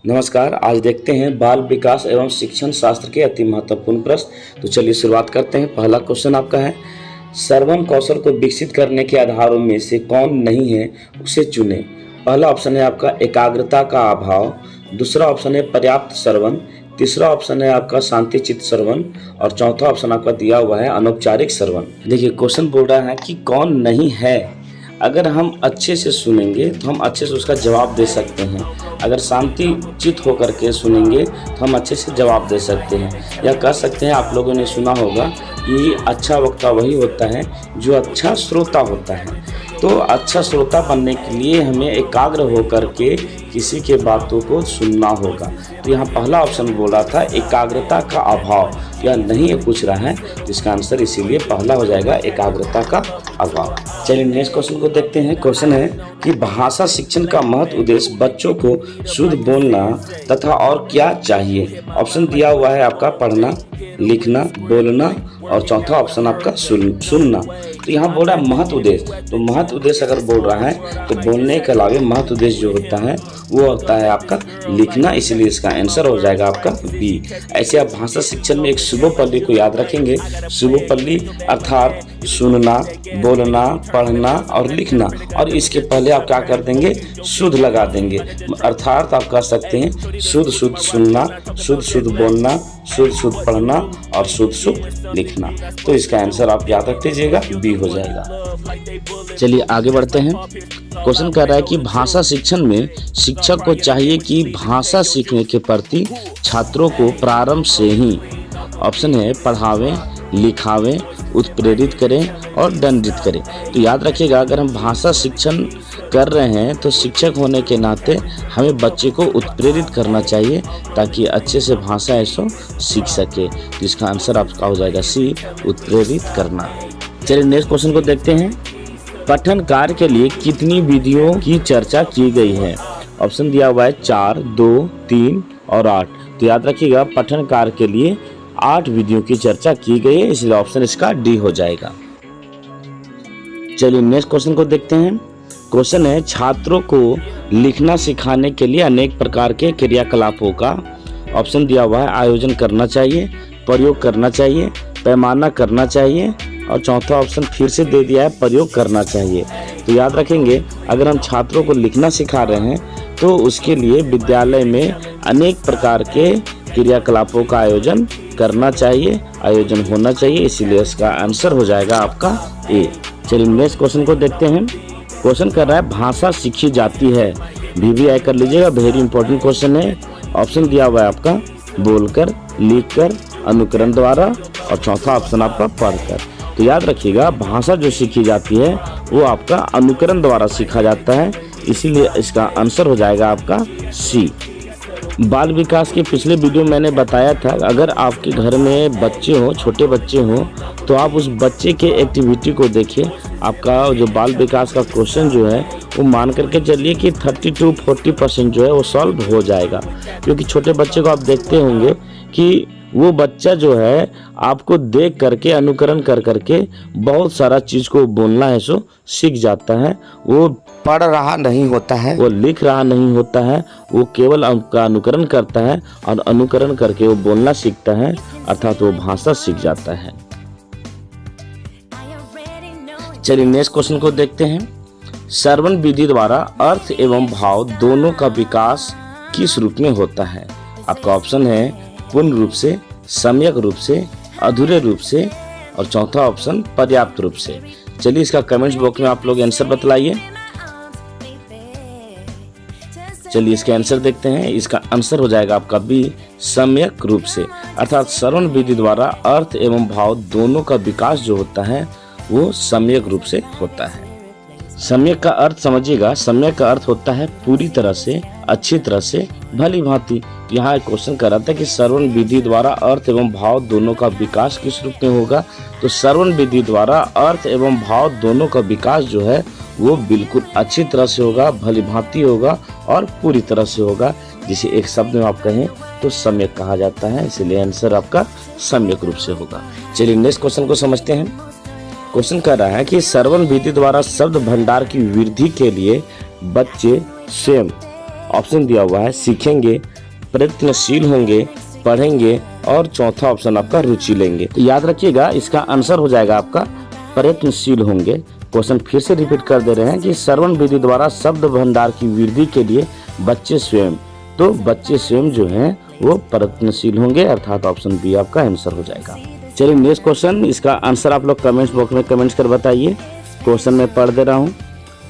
नमस्कार। आज देखते हैं बाल विकास एवं शिक्षण शास्त्र के अति महत्वपूर्ण प्रश्न। तो चलिए शुरुआत करते हैं। पहला क्वेश्चन आपका है, श्रवण कौशल को विकसित करने के आधारों में से कौन नहीं है उसे चुनें। पहला ऑप्शन है आपका एकाग्रता का अभाव, दूसरा ऑप्शन है पर्याप्त श्रवण, तीसरा ऑप्शन है आपका शांति चित्त श्रवण और चौथा ऑप्शन आपका दिया हुआ है अनौपचारिक श्रवण। देखिए क्वेश्चन बोल रहा है कि कौन नहीं है। अगर हम अच्छे से सुनेंगे तो हम अच्छे से उसका जवाब दे सकते हैं। अगर शांति चित होकर के सुनेंगे तो हम अच्छे से जवाब दे सकते हैं। या कह सकते हैं, आप लोगों ने सुना होगा कि अच्छा वक्ता वही होता है जो अच्छा श्रोता होता है। तो अच्छा श्रोता बनने के लिए हमें एकाग्र होकर के किसी के बातों को सुनना होगा। तो यहाँ पहला ऑप्शन बोला था एकाग्रता का अभाव, या नहीं है पूछ रहा है, तो इसका आंसर इसीलिए पहला हो जाएगा एकाग्रता का अभाव। चलिए नेक्स्ट क्वेश्चन को देखते हैं। क्वेश्चन है कि भाषा शिक्षण का महत्व उद्देश्य बच्चों को शुद्ध बोलना तथा और क्या चाहिए। ऑप्शन दिया हुआ है आपका पढ़ना, लिखना, बोलना और चौथा ऑप्शन आपका सुनना। तो यहाँ बोल रहा है महत्व उद्देश्य। तो महत्व उद्देश्य अगर बोल रहा है तो बोलने के अलावा महत्व उद्देश्य जो होता है वो होता है आपका लिखना, इसलिए इसका आंसर हो जाएगा आपका बी। ऐसे आप भाषा शिक्षण में एक शुभोपल्ली को याद रखेंगे। शुभोपल्ली अर्थात सुनना, बोलना, पढ़ना और लिखना, और इसके पहले आप क्या कर देंगे, शुद्ध लगा देंगे। अर्थात आप कह सकते हैं शुद्ध शुद्ध सुनना, शुद्ध शुद्ध बोलना, शुद्ध शुद्ध पढ़ना और शुद्ध शुद्ध लिखना। तो इसका आंसर आप याद रख लीजिएगा, बी हो जाएगा। चलिए आगे बढ़ते हैं। क्वेश्चन कर रहा है कि भाषा शिक्षण में शिक्षक को चाहिए कि भाषा सीखने के प्रति छात्रों को प्रारंभ से ही, ऑप्शन है पढ़ावें, लिखावें, उत्प्रेरित करें और दंडित करें। तो याद रखिएगा, अगर हम भाषा शिक्षण कर रहे हैं तो शिक्षक होने के नाते हमें बच्चे को उत्प्रेरित करना चाहिए ताकि अच्छे से भाषा ऐसो सीख सके। तो इसका आंसर आपका हो जाएगा सी, उत्प्रेरित करना। चलिए नेक्स्ट क्वेश्चन को देखते हैं। पठन कार्य के लिए कितनी विधियों की चर्चा की गई है। ऑप्शन दिया हुआ है 4, 2, 3 और 8। तो याद रखिएगा पठन कार्य के लिए 8 विधियों की चर्चा की गई है, इसलिए ऑप्शन इसका डी हो जाएगा। चलिए नेक्स्ट क्वेश्चन को देखते हैं। क्वेश्चन है छात्रों को लिखना सिखाने के लिए अनेक प्रकार के क्रियाकलापों का, ऑप्शन दिया हुआ है आयोजन करना चाहिए, प्रयोग करना चाहिए, पैमाना करना चाहिए और चौथा ऑप्शन फिर से दे दिया है प्रयोग करना चाहिए। तो याद रखेंगे, अगर हम छात्रों को लिखना सिखा रहे हैं तो उसके लिए विद्यालय में अनेक प्रकार के क्रियाकलापों का आयोजन करना चाहिए, आयोजन होना चाहिए, इसीलिए इसका आंसर हो जाएगा आपका ए। चलिए नेक्स्ट क्वेश्चन को देखते हैं। क्वेश्चन कर रहा है भाषा सीखी जाती है, VVI कर लीजिएगा, वेरी इंपॉर्टेंट क्वेश्चन है। ऑप्शन दिया हुआ है आपका बोलकर, लिखकर, अनुकरण द्वारा और चौथा ऑप्शन आपका पढ़कर। तो याद रखिएगा भाषा जो सीखी जाती है वो आपका अनुकरण द्वारा सीखा जाता है, इसीलिए इसका आंसर हो जाएगा आपका सी। बाल विकास के पिछले वीडियो मैंने बताया था, अगर आपके घर में बच्चे हो, छोटे बच्चे हो, तो आप उस बच्चे के एक्टिविटी को देखिए। आपका जो बाल विकास का क्वेश्चन जो है वो मान करके चलिए कि 30 to 40% जो है वो सॉल्व हो जाएगा, क्योंकि छोटे बच्चे को आप देखते होंगे कि वो बच्चा जो है आपको देख करके, अनुकरण कर करके बहुत सारा चीज़ को बोलना है सो सीख जाता है। वो पढ़ रहा नहीं होता है, वो लिख रहा नहीं होता है, वो केवल आपका अनुकरण करता है और अनुकरण करके वो बोलना सीखता है, अर्थात वो भाषा सीख जाता है। चलिए नेक्स्ट क्वेश्चन को देखते हैं। श्रवण विधि द्वारा अर्थ एवं भाव दोनों का विकास किस रूप में होता है। आपका ऑप्शन है पूर्ण रूप से, सम्यक रूप से, अधूरे रूप से और चौथा ऑप्शन पर्याप्त रूप से। चलिए इसका कमेंट्स बॉक्स में आप लोग आंसर बतलाइए। चलिए इसके आंसर देखते हैं। इसका आंसर हो जाएगा आपका बी, सम्यक रूप से। अर्थात श्रवण विधि द्वारा अर्थ एवं भाव दोनों का विकास जो होता है वो सम्यक रूप से होता है। सम्यक का अर्थ समझिएगा, सम्यक का अर्थ होता है पूरी तरह से, अच्छी तरह से, भली भांति। यहाँ क्वेश्चन कर रहा था कि श्रवण विधि द्वारा अर्थ एवं भाव दोनों का विकास किस रूप में होगा। तो श्रवण विधि द्वारा अर्थ एवं भाव दोनों का विकास जो है वो बिल्कुल अच्छी तरह से होगा, भली भांति होगा और पूरी तरह से होगा, जिसे एक शब्द में आप कहें तो सम्यक कहा जाता है, इसलिए आंसर आपका सम्यक रूप से होगा। चलिए नेक्स्ट क्वेश्चन को समझते हैं। क्वेश्चन कर रहा है कि श्रवण विधि द्वारा शब्द भंडार की वृद्धि के लिए बच्चे स्वयं, ऑप्शन दिया हुआ है सीखेंगे, प्रयत्नशील होंगे, पढ़ेंगे और चौथा ऑप्शन आपका रुचि लेंगे। तो याद रखिएगा इसका आंसर हो जाएगा आपका प्रयत्नशील होंगे। क्वेश्चन फिर से रिपीट कर दे रहे हैं कि श्रवण विधि द्वारा शब्द भंडार की वृद्धि के लिए बच्चे स्वयं, तो बच्चे स्वयं जो हैं वो प्रयत्नशील होंगे, अर्थात ऑप्शन बी आपका आंसर हो जाएगा। चलिए नेक्स्ट क्वेश्चन, इसका आंसर आप लोग कमेंट्स बॉक्स में कमेंट्स कर बताइए। क्वेश्चन मैं पढ़ दे रहा हूँ।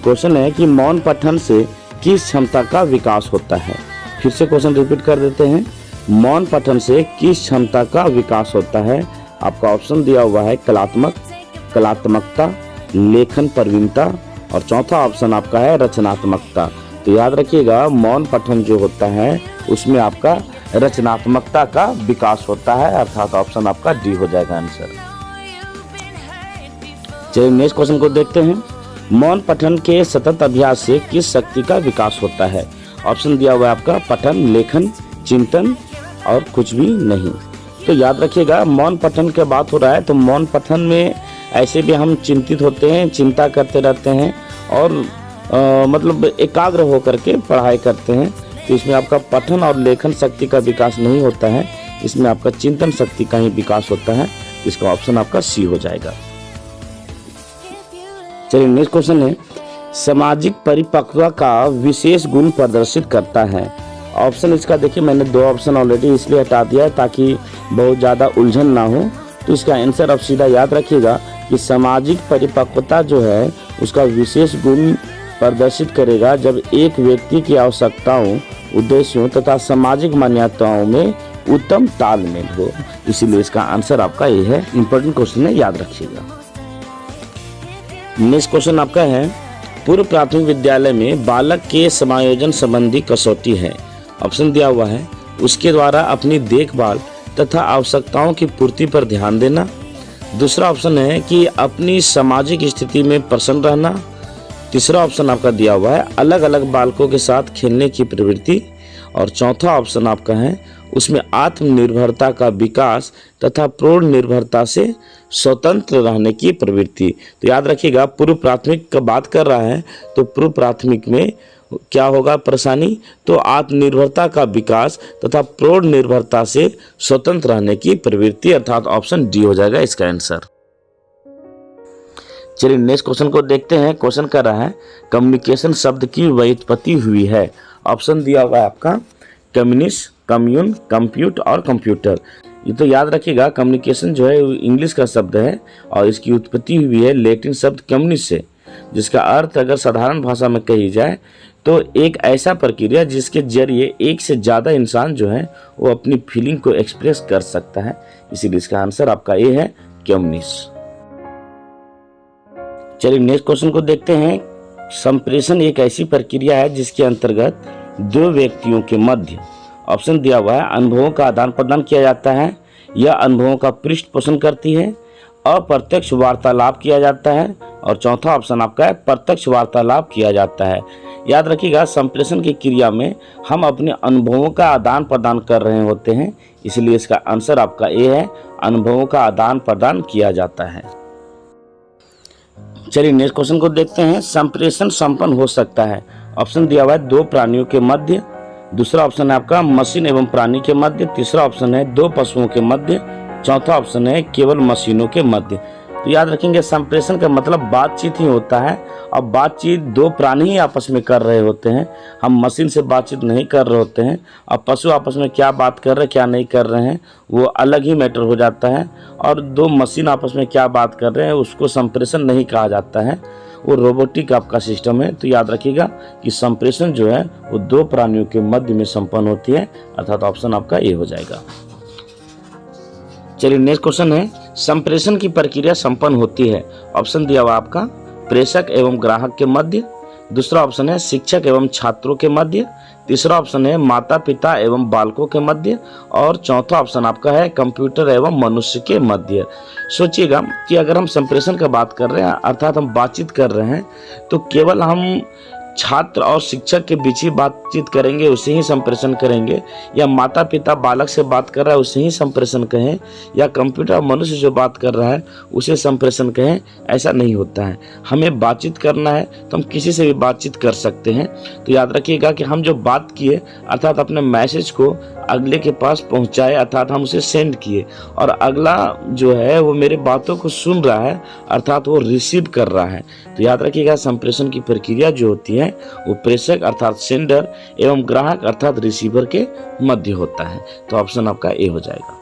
क्वेश्चन है कि मौन पठन से किस क्षमता का विकास होता है। फिर से क्वेश्चन रिपीट कर देते हैं, मौन पठन से किस क्षमता का विकास होता है। आपका ऑप्शन दिया हुआ है कलात्मकता, लेखन प्रवीणता और चौथा ऑप्शन आपका है रचनात्मकता। तो याद रखिएगा मौन पठन जो होता है उसमें आपका रचनात्मकता का विकास होता है, अर्थात ऑप्शन आपका डी हो जाएगा आंसर। चलिए नेक्स्ट क्वेश्चन को देखते हैं। मौन पठन के सतत अभ्यास से किस शक्ति का विकास होता है। ऑप्शन दिया हुआ है आपका पठन, लेखन, चिंतन और कुछ भी नहीं। तो याद रखिएगा मौन पठन की बात हो रहा है तो मौन पठन में ऐसे भी हम चिंतित होते हैं, चिंता करते रहते हैं और मतलब एकाग्र होकर के पढ़ाई करते हैं। तो इसमें आपका पठन और लेखन शक्ति का विकास नहीं होता है, इसमें आपका चिंतन शक्ति का ही विकास होता है। इसका ऑप्शन आपका सी हो जाएगा। चलिए नेक्स्ट क्वेश्चन है, सामाजिक परिपक्वता का विशेष गुण प्रदर्शित करता है। ऑप्शन इसका देखिए मैंने दो ऑप्शन ऑलरेडी इसलिए हटा दिया है ताकि बहुत ज़्यादा उलझन ना हो। तो इसका आंसर आप सीधा याद रखिएगा कि सामाजिक परिपक्वता जो है उसका विशेष गुण प्रदर्शित करेगा जब एक व्यक्ति की आवश्यकताओं, उद्देश्यों तथा सामाजिक मान्यताओं में उत्तम तालमेल हो। इसीलिए इसका आंसर आपका ये है। इंपॉर्टेंट क्वेश्चन है, याद रखिएगा। नेक्स्ट क्वेश्चन आपका है, पूर्व प्राथमिक विद्यालय में बालक के समायोजन संबंधी कसौटी है। ऑप्शन दिया हुआ है उसके द्वारा अपनी देखभाल तथा आवश्यकताओं की पूर्ति पर ध्यान देना। दूसरा ऑप्शन है कि अपनी सामाजिक स्थिति में प्रसन्न रहना। तीसरा ऑप्शन आपका दिया हुआ है अलग अलग बालकों के साथ खेलने की प्रवृत्ति और चौथा ऑप्शन आपका है उसमें आत्मनिर्भरता का विकास तथा पूर्ण निर्भरता से स्वतंत्र रहने की प्रवृत्ति। तो याद रखिएगा पूर्व प्राथमिक का बात कर रहा है तो पूर्व प्राथमिक में क्या होगा परेशानी, तो आत्मनिर्भरता का विकास तथा पूर्ण निर्भरता से स्वतंत्र रहने की प्रवृत्ति, अर्थात ऑप्शन डी हो जाएगा इसका आंसर। चलिए नेक्स्ट क्वेश्चन को देखते हैं। क्वेश्चन कर रहा है कम्युनिकेशन शब्द की व्युत्पत्ति हुई है। ऑप्शन दिया हुआ है आपका कम्युनिस्ट, कम्यून, कंप्यूट और कंप्यूटर। ये तो याद रखिएगा कम्युनिकेशन जो है इंग्लिश का शब्द है और इसकी उत्पत्ति हुई है लैटिन शब्द कम्युनिस्ट से, जिसका अर्थ अगर साधारण भाषा में कही जाए तो एक ऐसा प्रक्रिया जिसके जरिए एक से ज़्यादा इंसान जो है वो अपनी फीलिंग को एक्सप्रेस कर सकता है। इसीलिए इसका आंसर आपका ए है कम्युनिस्ट। चलिए नेक्स्ट क्वेश्चन को देखते हैं। संप्रेषण एक ऐसी प्रक्रिया है जिसके अंतर्गत दो व्यक्तियों के मध्य, ऑप्शन दिया हुआ है अनुभवों का आदान प्रदान किया जाता है, यह अनुभवों का पृष्ठ पोषण करती है, अप्रत्यक्ष वार्तालाप किया जाता है और चौथा ऑप्शन आपका है प्रत्यक्ष वार्तालाप किया जाता है। याद रखिएगा संप्रेषण की क्रिया में हम अपने अनुभवों का आदान प्रदान कर रहे होते हैं, इसलिए इसका आंसर आपका ए है, अनुभवों का आदान प्रदान किया जाता है। चलिए नेक्स्ट क्वेश्चन को देखते हैं। संप्रेषण संपन्न हो सकता है। ऑप्शन दिया हुआ है दो प्राणियों के मध्य, दूसरा ऑप्शन है आपका मशीन एवं प्राणी के मध्य, तीसरा ऑप्शन है दो पशुओं के मध्य, चौथा ऑप्शन है केवल मशीनों के मध्य। तो याद रखेंगे संप्रेषण का मतलब बातचीत ही होता है और बातचीत दो प्राणी ही आपस में कर रहे होते हैं, हम मशीन से बातचीत नहीं कर रहे होते हैं। और पशु आपस में क्या बात कर रहे हैं क्या नहीं कर रहे हैं वो अलग ही मैटर हो जाता है, और दो मशीन आपस में क्या बात कर रहे हैं उसको संप्रेषण नहीं कहा जाता है, वो रोबोटिक आपका सिस्टम है। तो याद रखिएगा कि संप्रेषण जो है वो दो प्राणियों के मध्य में संपन्न होती है, अर्थात ऑप्शन आपका ए हो जाएगा। चलिए नेक्स्ट क्वेश्चन है संप्रेषण की प्रक्रिया संपन्न होती है। ऑप्शन दिया हुआ आपका प्रेषक एवं ग्राहक के मध्य, दूसरा ऑप्शन है शिक्षक एवं छात्रों के मध्य, तीसरा ऑप्शन है माता पिता एवं बालकों के मध्य और चौथा ऑप्शन आपका है कंप्यूटर एवं मनुष्य के मध्य। सोचिएगा कि अगर हम संप्रेषण का बात कर रहे हैं अर्थात हम बातचीत कर रहे हैं तो केवल हम छात्र और शिक्षक के बीच ही बातचीत करेंगे उसे ही संप्रेषण करेंगे, या माता पिता बालक से बात कर रहा है उसे ही संप्रेषण कहें, या कंप्यूटर मनुष्य जो बात कर रहा है उसे संप्रेषण कहें, ऐसा नहीं होता है। हमें बातचीत करना है तो हम किसी से भी बातचीत कर सकते हैं। तो याद रखिएगा कि हम जो बात किए अर्थात अपने मैसेज को अगले के पास पहुंचाए, अर्थात हम उसे सेंड किए, और अगला जो है वो मेरे बातों को सुन रहा है अर्थात वो रिसीव कर रहा है। तो याद रखिएगा संप्रेषण की प्रक्रिया जो होती है वो प्रेषक अर्थात सेंडर एवं ग्राहक अर्थात रिसीवर के मध्य होता है। तो ऑप्शन आपका ए हो जाएगा।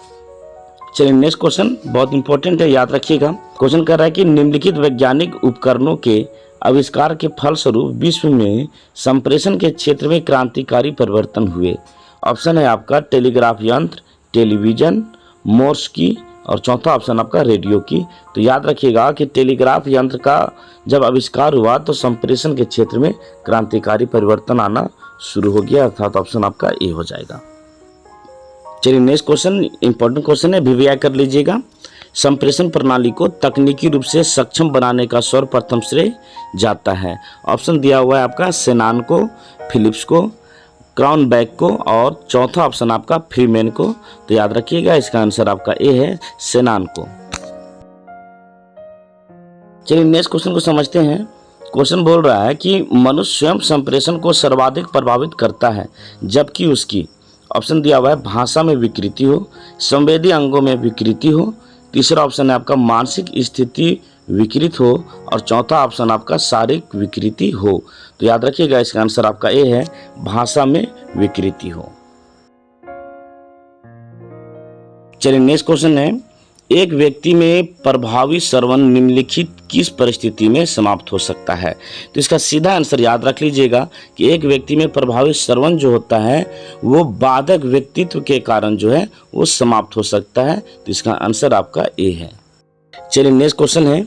चलिए नेक्स्ट क्वेश्चन बहुत इंपॉर्टेंट है, याद रखिएगा। क्वेश्चन कर रहा है कि निम्नलिखित वैज्ञानिक उपकरणों के आविष्कार के फलस्वरूप विश्व में संप्रेषण के क्षेत्र में क्रांतिकारी परिवर्तन हुए। ऑप्शन है आपका टेलीग्राफ यंत्र, टेलीविजन, मोर्स की, और चौथा ऑप्शन आपका रेडियो की। तो याद रखिएगा कि टेलीग्राफ यंत्र का जब आविष्कार हुआ तो संप्रेषण के क्षेत्र में क्रांतिकारी परिवर्तन आना शुरू हो गया, अर्थात ऑप्शन आपका ए हो जाएगा। चलिए नेक्स्ट क्वेश्चन इंपॉर्टेंट क्वेश्चन है, अभिव्यय कर लीजिएगा। संप्रेषण प्रणाली को तकनीकी रूप से सक्षम बनाने का सर्वप्रथम श्रेय जाता है। ऑप्शन दिया हुआ है आपका सेनान को, फिलिप्स को, क्राउनबेक को, और चौथा ऑप्शन आपका फ्रीमैन को। तो याद रखिएगा इसका आंसर आपका ए है सेनान को। चलिए नेक्स्ट क्वेश्चन को समझते हैं। क्वेश्चन बोल रहा है कि मनुष्य स्वयं संप्रेषण को सर्वाधिक प्रभावित करता है जबकि उसकी, ऑप्शन दिया हुआ है भाषा में विकृति हो, संवेदी अंगों में विकृति हो, तीसरा ऑप्शन है आपका मानसिक स्थिति विकृत हो, और चौथा ऑप्शन आपका शारीरिक विकृति हो। तो याद रखिएगा इसका आंसर आपका ए है भाषा में विकृति हो। चलिए नेक्स्ट क्वेश्चन है, एक व्यक्ति में प्रभावी श्रवण निम्नलिखित किस परिस्थिति में समाप्त हो सकता है। तो इसका सीधा आंसर याद रख लीजिएगा कि एक व्यक्ति में प्रभावी श्रवण जो होता है वो बाधक व्यक्तित्व के कारण जो है वो समाप्त हो सकता है। तो इसका आंसर आपका ए है। चलिए नेक्स्ट क्वेश्चन है,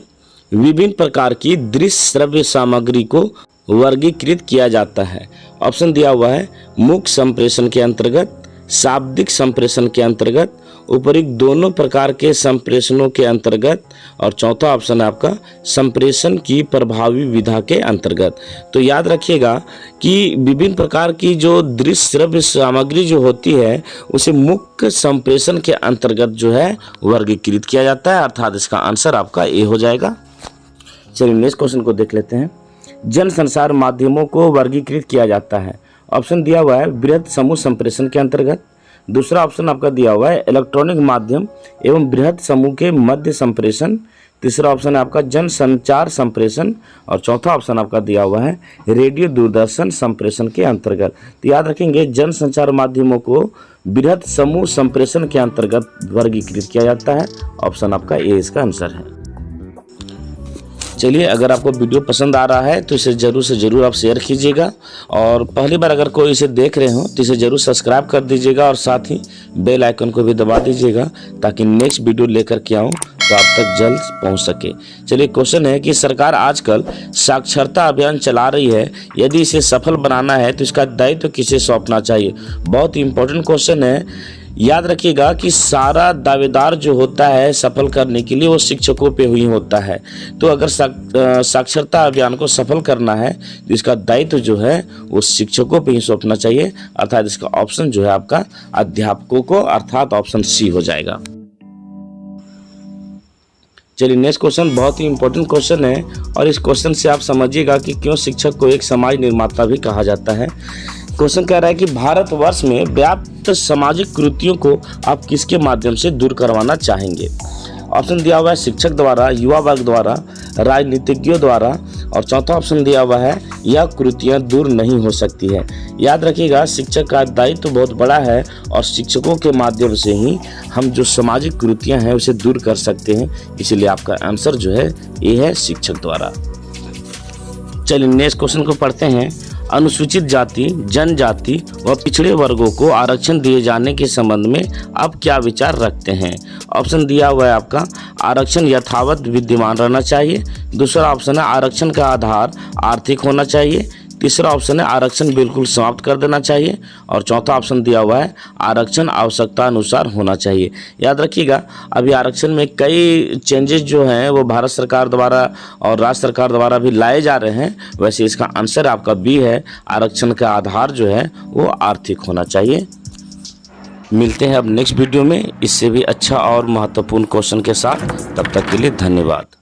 विभिन्न प्रकार की दृश्य श्रव्य सामग्री को वर्गीकृत किया जाता है। ऑप्शन दिया हुआ है मुख संप्रेषण के अंतर्गत, शाब्दिक संप्रेषण के अंतर्गत, उपरोक्त दोनों प्रकार के संप्रेषणों के अंतर्गत, और चौथा ऑप्शन है आपका संप्रेषण की प्रभावी विधा के अंतर्गत। तो याद रखिएगा कि विभिन्न प्रकार की जो दृश्य श्रव्य सामग्री जो होती है उसे मुख्य संप्रेषण के अंतर्गत जो है वर्गीकृत किया जाता है, अर्थात इसका आंसर आपका ए हो जाएगा। चलिए नेक्स्ट क्वेश्चन को देख लेते हैं। जन संचार माध्यमों को वर्गीकृत किया जाता है। ऑप्शन दिया हुआ है बृहद समूह संप्रेषण के अंतर्गत, दूसरा ऑप्शन आपका दिया हुआ है इलेक्ट्रॉनिक माध्यम एवं बृहद समूह के मध्य संप्रेषण, तीसरा ऑप्शन है आपका जन संचार संप्रेषण, और चौथा ऑप्शन आपका दिया हुआ है रेडियो दूरदर्शन संप्रेषण के अंतर्गत। तो याद रखेंगे जन संचार माध्यमों को बृहद समूह संप्रेषण के अंतर्गत वर्गीकृत किया जाता है। ऑप्शन आपका ए इसका आंसर है। चलिए अगर आपको वीडियो पसंद आ रहा है तो इसे जरूर से जरूर आप शेयर कीजिएगा, और पहली बार अगर कोई इसे देख रहे हो तो इसे जरूर सब्सक्राइब कर दीजिएगा, और साथ ही बेल आइकन को भी दबा दीजिएगा ताकि नेक्स्ट वीडियो लेकर के आऊँ तो आप तक जल्द पहुंच सके। चलिए क्वेश्चन है कि सरकार आजकल साक्षरता अभियान चला रही है, यदि इसे सफल बनाना है तो इसका दायित्व किसे सौंपना चाहिए। बहुत ही इंपॉर्टेंट क्वेश्चन है। याद रखिएगा कि सारा दावेदार जो होता है सफल करने के लिए वो शिक्षकों पे ही होता है। तो अगर साक्षरता अभियान को सफल करना है तो इसका दायित्व जो है वो शिक्षकों पे ही सौंपना चाहिए, अर्थात इसका ऑप्शन जो है आपका अध्यापकों को, अर्थात ऑप्शन सी हो जाएगा। चलिए नेक्स्ट क्वेश्चन बहुत ही इंपॉर्टेंट क्वेश्चन है, और इस क्वेश्चन से आप समझिएगा कि क्यों शिक्षक को एक समाज निर्माता भी कहा जाता है। क्वेश्चन कह रहा है कि भारतवर्ष में व्याप्त सामाजिक कुरीतियों को आप किसके माध्यम से दूर करवाना चाहेंगे। ऑप्शन दिया हुआ है शिक्षक द्वारा, युवा वर्ग द्वारा, राजनीतिज्ञों द्वारा, और चौथा ऑप्शन दिया हुआ है यह कुरीतियां दूर नहीं हो सकती है। याद रखिएगा शिक्षक का दायित्व तो बहुत बड़ा है, और शिक्षकों के माध्यम से ही हम जो सामाजिक कुरीतियां हैं उसे दूर कर सकते हैं, इसलिए आपका आंसर जो है ये है शिक्षक द्वारा। चलिए नेक्स्ट क्वेश्चन को पढ़ते हैं। अनुसूचित जाति, जनजाति व पिछड़े वर्गों को आरक्षण दिए जाने के संबंध में आप क्या विचार रखते हैं। ऑप्शन दिया हुआ है आपका आरक्षण यथावत विद्यमान रहना चाहिए, दूसरा ऑप्शन है आरक्षण का आधार आर्थिक होना चाहिए, तीसरा ऑप्शन है आरक्षण बिल्कुल समाप्त कर देना चाहिए, और चौथा ऑप्शन दिया हुआ है आरक्षण आवश्यकता अनुसार होना चाहिए। याद रखिएगा, अभी आरक्षण में कई चेंजेस जो हैं वो भारत सरकार द्वारा और राज्य सरकार द्वारा भी लाए जा रहे हैं। वैसे इसका आंसर आपका बी है, आरक्षण का आधार जो है वो आर्थिक होना चाहिए। मिलते हैं अब नेक्स्ट वीडियो में इससे भी अच्छा और महत्वपूर्ण क्वेश्चन के साथ। तब तक के लिए धन्यवाद।